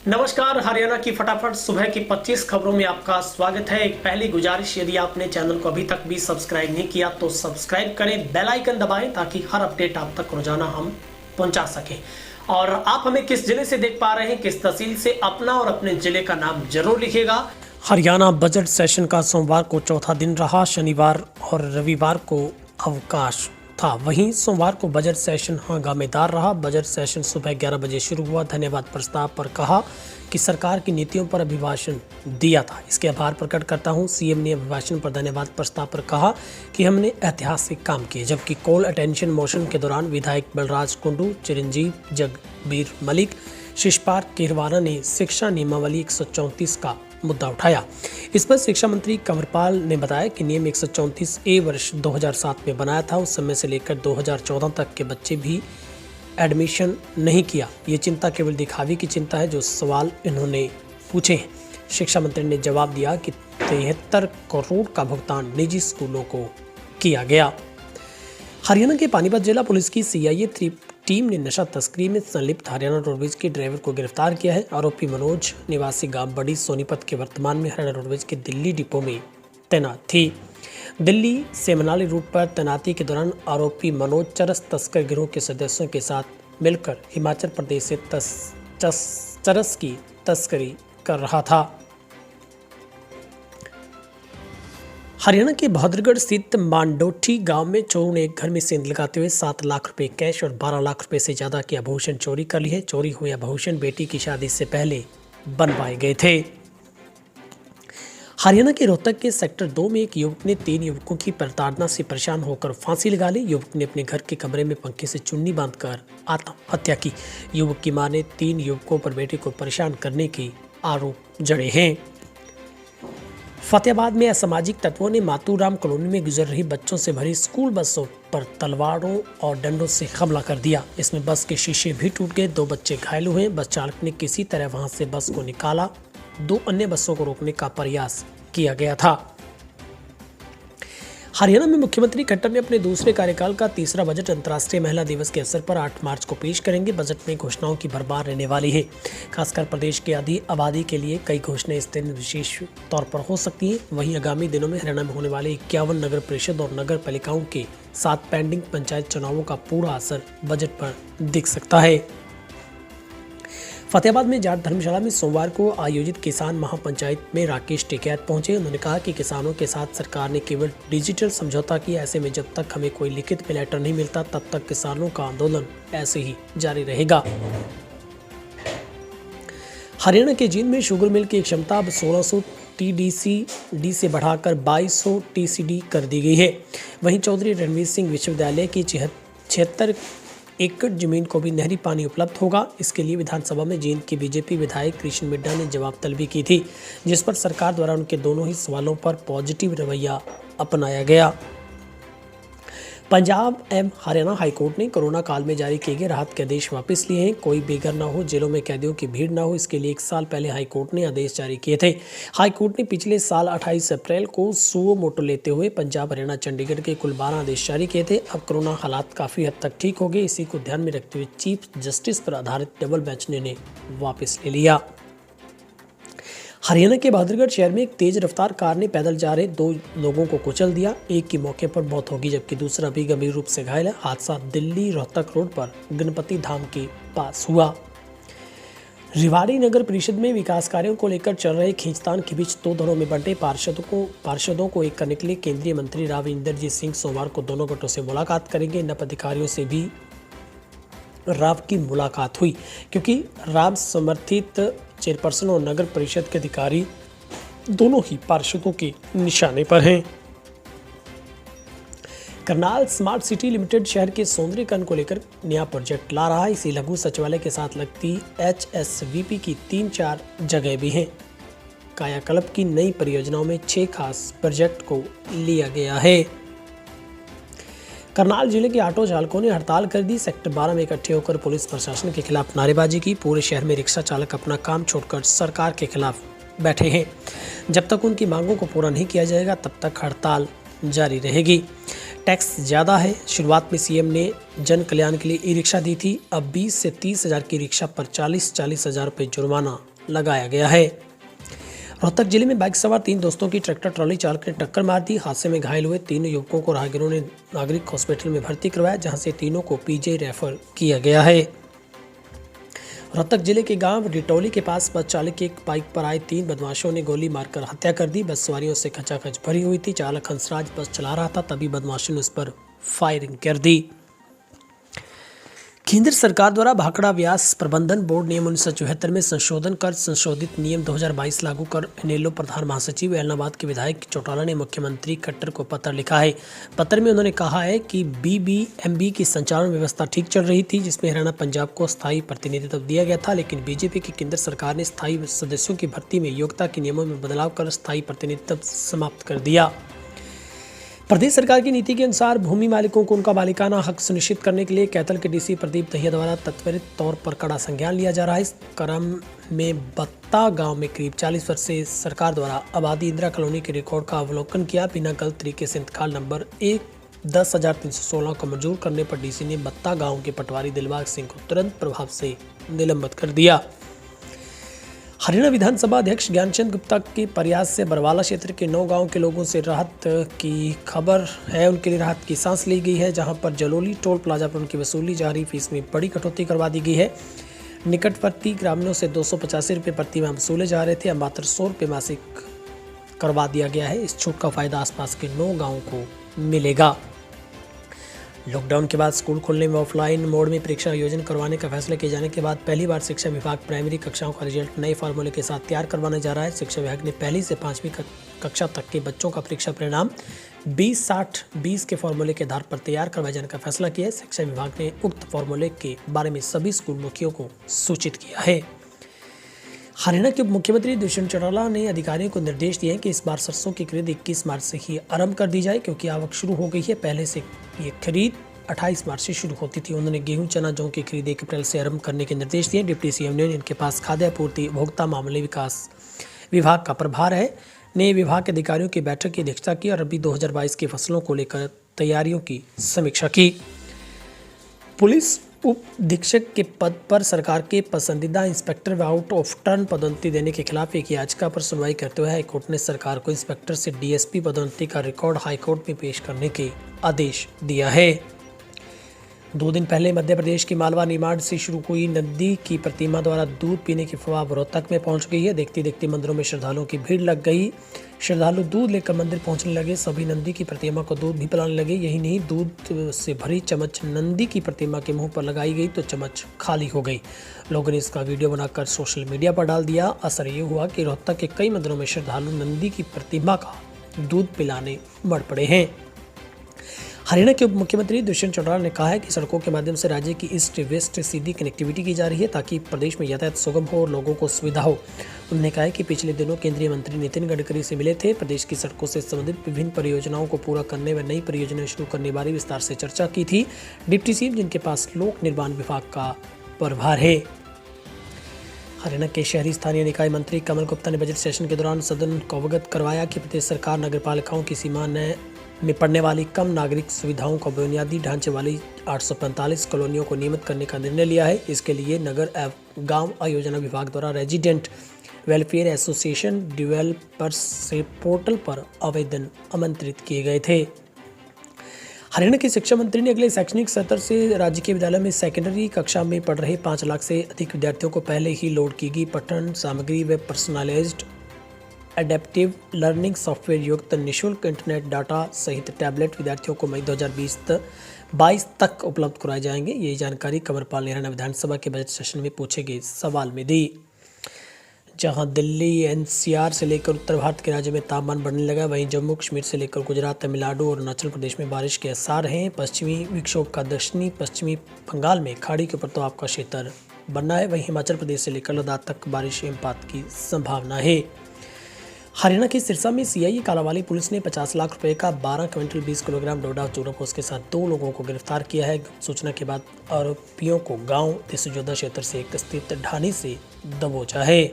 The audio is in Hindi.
नमस्कार, हरियाणा की फटाफट सुबह की 25 खबरों में आपका स्वागत है। एक पहली गुजारिश, यदि आपने चैनल को अभी तक भी सब्सक्राइब नहीं किया तो सब्सक्राइब करें, बेल आइकन दबाएं ताकि हर अपडेट आप तक रोजाना हम पहुंचा सकें। और आप हमें किस जिले से देख पा रहे हैं, किस तहसील से, अपना और अपने जिले का नाम जरूर लिखिएगा। हरियाणा बजट सेशन का सोमवार को चौथा दिन रहा। शनिवार और रविवार को अवकाश था। वहीं सोमवार को बजट सेशन हंगामेदार रहा। बजट सेशन सुबह 11 बजे शुरू हुआ। धन्यवाद प्रस्ताव पर कहा कि सरकार की नीतियों पर अभिभाषण दिया था, इसके आभार प्रकट करता हूं। सीएम ने अभिभाषण पर धन्यवाद प्रस्ताव पर कहा कि हमने ऐतिहासिक काम किए। जबकि कॉल अटेंशन मोशन के दौरान विधायक बलराज कुंडू, चिरंजीव, जगबीर मलिक, शिषपाल किरवाना ने शिक्षा नियमावली 134 का मुद्दा उठाया। इस पर शिक्षा मंत्री कंवरपाल ने बताया कि नियम 134A वर्ष 2007 में बनाया था। उस समय से लेकर 2014 तक के बच्चे भी एडमिशन नहीं किया। ये चिंता केवल दिखावे की चिंता है, जो सवाल इन्होंने पूछे हैं। शिक्षा मंत्री ने जवाब दिया कि 73 करोड़ का भुगतान निजी स्कूलों को किया गया। हरियाणा के पानीपत जिला पुलिस की CIA टीम ने नशा तस्करी में संलिप्त हरियाणा रोडवेज के ड्राइवर को गिरफ्तार किया है। आरोपी मनोज निवासी गांव बड़ी सोनीपत के वर्तमान में हरियाणा रोडवेज के दिल्ली डिपो में तैनात थी। दिल्ली से मनाली रूट पर तैनाती के दौरान आरोपी मनोज चरस तस्कर गिरोह के सदस्यों के साथ मिलकर हिमाचल प्रदेश से चरस की तस्करी कर रहा था। हरियाणा के बहादुरगढ़ स्थित मांडोठी गांव में चोरों ने एक घर में सेंध लगाते हुए 7 लाख रुपए कैश और 12 लाख रुपए से ज्यादा के आभूषण चोरी कर लिए। चोरी हुए आभूषण बेटी की शादी से पहले बनवाए गए थे। हरियाणा के रोहतक के सेक्टर 2 में एक युवक ने 3 युवकों की प्रताड़ना से परेशान होकर फांसी लगा ली। युवक ने अपने घर के कमरे में पंखे से चुन्नी बांधकर आत्महत्या की। युवक की मां ने 3 युवकों पर बेटे को परेशान करने के आरोप जड़े हैं। फतेहाबाद में असामाजिक तत्वों ने मातूराम कॉलोनी में गुजर रही बच्चों से भरी स्कूल बसों पर तलवारों और डंडों से हमला कर दिया। इसमें बस के शीशे भी टूट गए। 2 बच्चे घायल हुए। बस चालक ने किसी तरह वहां से बस को निकाला। 2 अन्य बसों को रोकने का प्रयास किया गया था। हरियाणा में मुख्यमंत्री खट्टर ने अपने दूसरे कार्यकाल का तीसरा बजट अंतर्राष्ट्रीय महिला दिवस के अवसर पर 8 मार्च को पेश करेंगे। बजट में घोषणाओं की भरमार रहने वाली है। खासकर प्रदेश की आधी आबादी के लिए कई घोषणाएं इस दिन विशेष तौर पर हो सकती हैं। वहीं आगामी दिनों में हरियाणा में होने वाले 51 नगर परिषद और नगर पालिकाओं के 7 पेंडिंग पंचायत चुनावों का पूरा असर बजट पर दिख सकता है। फतेहाबाद में जाट धर्मशाला में सोमवार को आयोजित किसान महापंचायत में राकेश टिकैत पहुंचे। उन्होंने कहा कि किसानों के साथ सरकार ने केवल डिजिटल समझौता किया। ऐसे में जब तक हमें कोई लिखित में लेटर नहीं मिलता, तब तक किसानों का आंदोलन ऐसे ही जारी रहेगा। हरियाणा के जींद में शुगर मिल की क्षमता अब 1600 TDCD से बढ़ाकर 2200 TCD कर दी गई है। वहीं चौधरी रणवीर सिंह विश्वविद्यालय की 76 एकड़ जमीन को भी नहरी पानी उपलब्ध होगा। इसके लिए विधानसभा में जींद के बीजेपी विधायक कृष्ण मिड्डा ने जवाब तलबी की थी, जिस पर सरकार द्वारा उनके दोनों ही सवालों पर पॉजिटिव रवैया अपनाया गया। पंजाब एवं हरियाणा हाईकोर्ट ने कोरोना काल में जारी किए गए राहत के आदेश वापस लिए हैं। कोई बेघर न हो, जेलों में कैदियों की भीड़ न हो, इसके लिए 1 साल पहले हाईकोर्ट ने आदेश जारी किए थे। हाईकोर्ट ने पिछले साल 28 अप्रैल को सुओ मोटो लेते हुए पंजाब, हरियाणा, चंडीगढ़ के कुल 12 आदेश जारी किए थे। अब कोरोना हालात काफ़ी हद तक ठीक हो गए। इसी को ध्यान में रखते हुए चीफ जस्टिस पर आधारित डबल बेंच ने वापस ले लिया। हरियाणा के बहादुरगढ़ शहर में एक तेज रफ्तार कार ने पैदल जा रहे 2 लोगों को कुचल दिया। एक की मौके पर मौत होगी, जबकि दूसरा भी गंभीर रूप से घायल है। हादसा दिल्ली रोहतक रोड पर गणपति धाम के पास हुआ। रिवाड़ी नगर परिषद में विकास कार्यों को लेकर चल रहे खींचतान के बीच 2 दलों में बंटे पार्षदों को एक करने के लिए केंद्रीय मंत्री राव इंद्रजीत सिंह सोमवार को दोनों गुटों से मुलाकात करेंगे। इन अधिकारियों से भी राव की मुलाकात हुई, क्योंकि राव समर्थित चेयरपर्सन और नगर परिषद के अधिकारी दोनों ही पार्षदों के निशाने पर हैं। करनाल स्मार्ट सिटी लिमिटेड शहर के सौंदर्यीकरण को लेकर नया प्रोजेक्ट ला रहा है। इसी लघु सचिवालय के साथ लगती HSVP की 3-4 जगह भी हैं। कायाकल्प की नई परियोजनाओं में 6 खास प्रोजेक्ट को लिया गया है। करनाल जिले के ऑटो चालकों ने हड़ताल कर दी। सेक्टर 12 में इकट्ठे होकर पुलिस प्रशासन के खिलाफ नारेबाजी की। पूरे शहर में रिक्शा चालक अपना काम छोड़कर सरकार के खिलाफ बैठे हैं। जब तक उनकी मांगों को पूरा नहीं किया जाएगा, तब तक हड़ताल जारी रहेगी। टैक्स ज़्यादा है। शुरुआत में सीएम ने जन कल्याण के लिए ई रिक्शा दी थी। अब 20 से 30 हज़ार की रिक्शा पर 40-40 हज़ार रुपये जुर्माना लगाया गया है। रोहतक जिले में बाइक सवार 3 दोस्तों की ट्रैक्टर ट्रॉली चालक ने टक्कर मार दी। हादसे में घायल हुए 3 युवकों को राहगीरों ने नागरिक हॉस्पिटल में भर्ती करवाया, जहां से तीनों को पीजी रेफर किया गया है। रोहतक जिले के गांव डिटौली के पास बस चालक की एक बाइक पर आए 3 बदमाशों ने गोली मारकर हत्या कर दी। बस सवारियों से खचाखच भरी हुई थी। चालक हंसराज बस चला रहा था, तभी बदमाशों ने उस पर फायरिंग कर दी। केंद्र सरकार द्वारा भाखड़ा व्यास प्रबंधन बोर्ड नियम 1974 में संशोधन कर संशोधित नियम 2022 लागू कर इनेलो प्रधान महासचिव ऐलनाबाद के विधायक चौटाला ने मुख्यमंत्री खट्टर को पत्र लिखा है। पत्र में उन्होंने कहा है कि बीबीएमबी की संचालन व्यवस्था ठीक चल रही थी, जिसमें हरियाणा पंजाब को स्थायी प्रतिनिधित्व दिया गया था, लेकिन बीजेपी की केंद्र सरकार ने स्थायी सदस्यों की भर्ती में योग्यता के नियमों में बदलाव कर स्थायी प्रतिनिधित्व समाप्त कर दिया। प्रदेश सरकार की नीति के अनुसार भूमि मालिकों को उनका मालिकाना हक सुनिश्चित करने के लिए कैथल के डीसी प्रदीप दहिया द्वारा त्वरित तौर पर कड़ा संज्ञान लिया जा रहा है। इस क्रम में बत्ता गांव में करीब 40 वर्ष से सरकार द्वारा आबादी इंदिरा कॉलोनी के रिकॉर्ड का अवलोकन किया। बिना गलत तरीके से इंतकाल नंबर 10,316 को मंजूर करने पर डीसी ने बत्ता गाँव के पटवारी दिलबाग सिंह को तुरंत प्रभाव से निलंबित कर दिया। हरियाणा विधानसभा अध्यक्ष ज्ञानचंद गुप्ता के प्रयास से बरवाला क्षेत्र के 9 गांव के लोगों से राहत की खबर है। उनके लिए राहत की सांस ली गई है, जहां पर जलोली टोल प्लाजा पर उनकी वसूली जा रही फीस में बड़ी कटौती करवा दी गई है। निकटवर्ती ग्रामीणों से 285 रुपये प्रति माह वसूले जा रहे थे, अब मात्र 100 रुपये मासिक करवा दिया गया है। इस छूट का फायदा आसपास के 9 गाँव को मिलेगा। लॉकडाउन के बाद स्कूल खोलने में ऑफलाइन मोड में परीक्षा आयोजन करवाने का फैसला किए जाने के बाद पहली बार शिक्षा विभाग प्राइमरी कक्षाओं का रिजल्ट नए फार्मूले के साथ तैयार करवाने जा रहा है। शिक्षा विभाग ने पहली से 5वीं कक्षा तक के बच्चों का परीक्षा परिणाम 20-60-20 के फार्मूले के आधार पर तैयार करवाए जाने का फैसला किया है। शिक्षा विभाग ने उक्त फार्मूले के बारे में सभी स्कूल मुखियों को सूचित किया है। हरियाणा के उप मुख्यमंत्री दुष्यंत चौटाला ने अधिकारियों को निर्देश दिए हैं कि इस बार सरसों की खरीद 21 मार्च से ही आरंभ कर दी जाए, क्योंकि आवक शुरू हो गई है। पहले से ये खरीद 28 मार्च से शुरू होती थी। उन्होंने गेहूं, चना, जौ की खरीद 1 अप्रैल से आरंभ करने के निर्देश दिए। डिप्टी सीएम ने इनके पास खाद्य आपूर्ति उपभोक्ता मामले विकास विभाग का प्रभार है, ने विभाग के अधिकारियों की बैठक की अध्यक्षता की और रबी 2022 की फसलों को लेकर तैयारियों की समीक्षा की। पुलिस उप अधीक्षक के पद पर सरकार के पसंदीदा इंस्पेक्टर व आउट ऑफ टर्न पदोन्नति देने के खिलाफ एक याचिका पर सुनवाई करते हुए हाईकोर्ट ने सरकार को इंस्पेक्टर से डीएसपी पदोन्नति का रिकॉर्ड हाईकोर्ट में पेश करने के आदेश दिया है। 2 दिन पहले मध्य प्रदेश की मालवा निमाड़ से शुरू हुई नंदी की प्रतिमा द्वारा दूध पीने की अफवाह रोहतक में पहुंच गई है। देखते देखते मंदिरों में श्रद्धालुओं की भीड़ लग गई। श्रद्धालु दूध लेकर मंदिर पहुंचने लगे। सभी नंदी की प्रतिमा को दूध भी पिलाने लगे। यही नहीं, दूध से भरी चम्मच नंदी की प्रतिमा के मुंह पर लगाई गई तो चम्मच खाली हो गई। लोगों ने इसका वीडियो बनाकर सोशल मीडिया पर डाल दिया। असर ये हुआ कि रोहतक के कई मंदिरों में श्रद्धालु नंदी की प्रतिमा का दूध पिलाने बढ़ पड़े हैं। हरियाणा के उप मुख्यमंत्री दुष्यंत चौटाला ने कहा है कि सड़कों के माध्यम से राज्य की ईस्ट वेस्ट सीधी कनेक्टिविटी की जा रही है, ताकि प्रदेश में यातायात सुगम हो और लोगों को सुविधा हो। उन्होंने कहा है कि पिछले दिनों केंद्रीय मंत्री नितिन गडकरी से मिले थे। प्रदेश की सड़कों से संबंधित विभिन्न परियोजनाओं को पूरा करने व नई परियोजनाएं शुरू करने बारे विस्तार से चर्चा की थी। डिप्टी सीएम, जिनके पास लोक निर्माण विभाग का प्रभार है। हरियाणा के शहरी स्थानीय निकाय मंत्री कमल गुप्ता ने बजट सेशन के दौरान सदन को अवगत करवाया कि प्रदेश सरकार नगरपालिकाओं की सीमा में पड़ने वाली कम नागरिक सुविधाओं को बुनियादी ढांचे वाली 845 कॉलोनियों को नियमित करने का निर्णय लिया है। इसके लिए नगर एवं गांव आयोजना विभाग द्वारा रेजिडेंट वेलफेयर एसोसिएशन डेवलपर्स से पोर्टल पर आवेदन आमंत्रित किए गए थे। हरियाणा के शिक्षा मंत्री ने अगले शैक्षणिक सत्र से राज्य के विद्यालय में सेकेंडरी कक्षा में पढ़ रहे 5 लाख से अधिक विद्यार्थियों को पहले ही लोड की गई पठन सामग्री व पर्सनलाइज्ड एडेप्टिव लर्निंग सॉफ्टवेयर युक्त निःशुल्क इंटरनेट डाटा सहित टैबलेट विद्यार्थियों को मई 2022 तक उपलब्ध कराए जाएंगे। ये जानकारी कंवरपाल ने हरियाणा विधानसभा के बजट सेशन में पूछे गए सवाल में दी। जहां दिल्ली एनसीआर से लेकर उत्तर भारत के राज्य में तापमान बढ़ने लगा, वहीं जम्मू कश्मीर से लेकर गुजरात, तमिलनाडु और अरुणाचल प्रदेश में बारिश के आसार हैं। पश्चिमी विक्षोभ का दक्षिणी पश्चिमी बंगाल में खाड़ी के ऊपर दबाव का क्षेत्र बनना है। वहीं हिमाचल प्रदेश से लेकर लद्दाख तक बारिश हिमपात की संभावना है। हरियाणा के सिरसा में सीआईए कालांवाली पुलिस ने 50 लाख रुपए का 12 क्विंटल 20 किलोग्राम डोडा चूरापोस के साथ 2 लोगों को गिरफ्तार किया है। सूचना के बाद आरोपियों को गांव देसुजोदा क्षेत्र से एक स्थित ढाणी से दबोचा है।